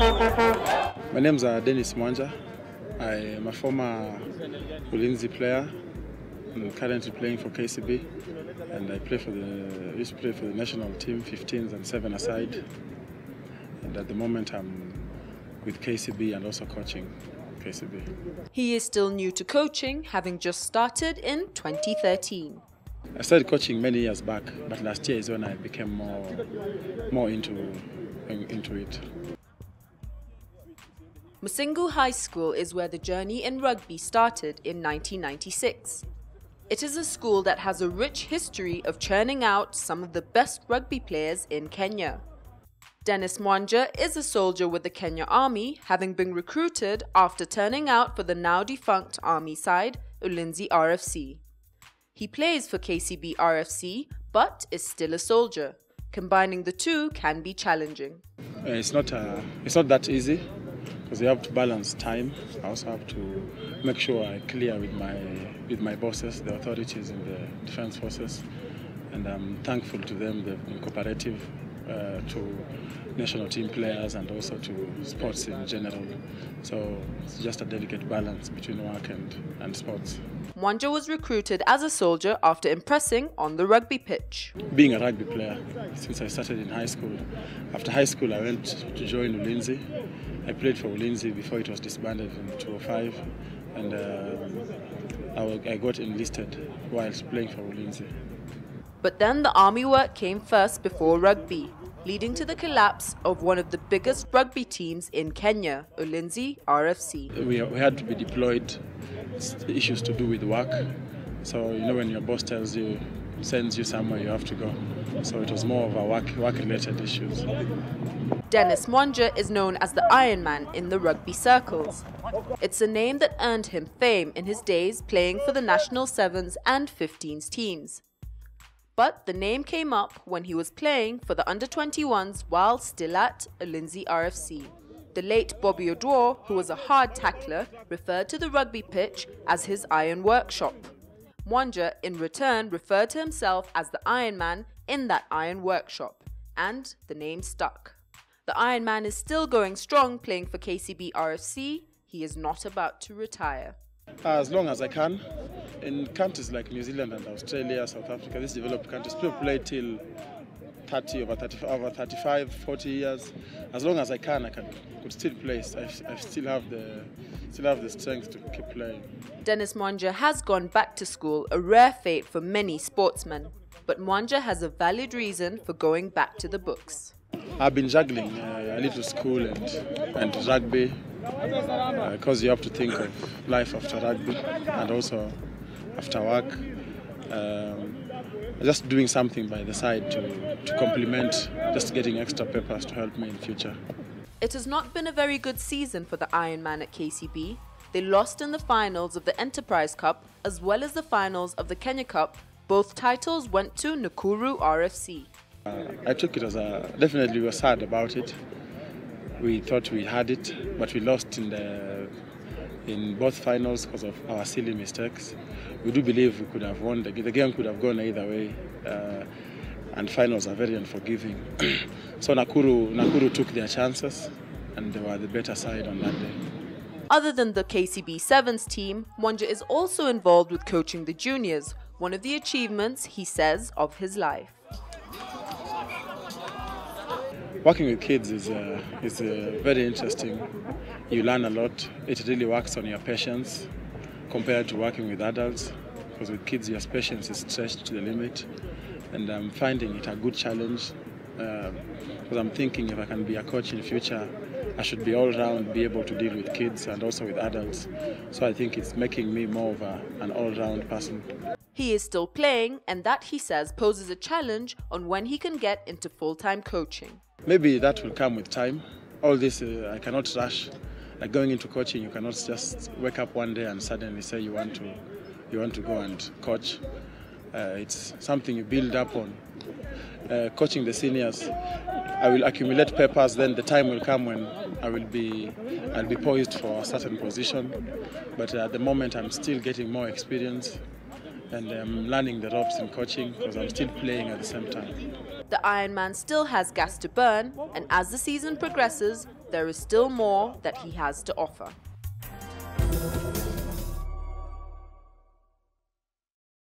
My name is Dennis Mwanja. I am a former Ulinzi player. I'm currently playing for KCB, and I used to play for the national team, 15s and 7-a-side. And at the moment I'm with KCB and also coaching KCB. He is still new to coaching, having just started in 2013. I started coaching many years back, but last year is when I became more into it. Musingu High School is where the journey in rugby started in 1996. It is a school that has a rich history of churning out some of the best rugby players in Kenya. Dennis Mwanja is a soldier with the Kenya Army, having been recruited after turning out for the now defunct Army side, Ulinzi RFC. He plays for KCB RFC, but is still a soldier. Combining the two can be challenging. It's not that easy, because you have to balance time. I also have to make sure I clear with my bosses, the authorities in the defense forces, and I'm thankful to them. They've been cooperative to national team players and also to sports in general. So it's just a delicate balance between work and sports. Mwanja was recruited as a soldier after impressing on the rugby pitch. Being a rugby player since I started in high school. After high school I went to join Ulinzi. I played for Ulinzi before it was disbanded in 2005, and I got enlisted whilst playing for Ulinzi. But then the army work came first before rugby, leading to the collapse of one of the biggest rugby teams in Kenya, Ulinzi RFC. We had to be deployed, issues to do with work. So you know, when your boss sends you somewhere, you have to go. So it was more of a work-related issues. Dennis Mwanja is known as the Iron Man in the rugby circles. It's a name that earned him fame in his days playing for the national 7s and 15s teams. But the name came up when he was playing for the under-21s while still at Ulinzi RFC. The late Bobby Odwar, who was a hard tackler, referred to the rugby pitch as his iron workshop. Mwanja, in return, referred to himself as the Iron Man in that iron workshop, and the name stuck. The Iron Man is still going strong playing for KCB RFC. He is not about to retire. As long as I can. In countries like New Zealand and Australia, South Africa, these developed countries, people play till 30, over 35, 40 years. As long as I can, could still play. I still have the strength to keep playing. Dennis Mwanja has gone back to school, a rare fate for many sportsmen. But Mwanja has a valid reason for going back to the books. I've been juggling a little school and rugby, because you have to think of life after rugby and also after work. Just doing something by the side to complement, just getting extra papers to help me in future. It has not been a very good season for the Iron Man at KCB. They lost in the finals of the Enterprise Cup as well as the finals of the Kenya Cup. Both titles went to Nakuru RFC. I took it as definitely we were sad about it. We thought we had it, but we lost in both finals because of our silly mistakes. We do believe we could have won. The game could have gone either way, and finals are very unforgiving. So Nakuru took their chances, and they were the better side on that day. Other than the KCB Sevens team, Mwanja is also involved with coaching the juniors, one of the achievements, he says, of his life. Working with kids is very interesting. You learn a lot. It really works on your patience compared to working with adults, because with kids your patience is stretched to the limit, and I'm finding it a good challenge, because I'm thinking if I can be a coach in future, I should be all round, be able to deal with kids and also with adults. So I think it's making me more of an all-round person. He is still playing, and that, he says, poses a challenge on when he can get into full-time coaching. Maybe that will come with time. All this I cannot rush. Like going into coaching, you cannot just wake up one day and suddenly say you want to go and coach. It's something you build up on. Coaching the seniors, I will accumulate papers. Then the time will come when I'll be poised for a certain position. But at the moment, I'm still getting more experience. and I'm learning the ropes in coaching because I'm still playing at the same time. The Ironman still has gas to burn, and as the season progresses, there is still more that he has to offer.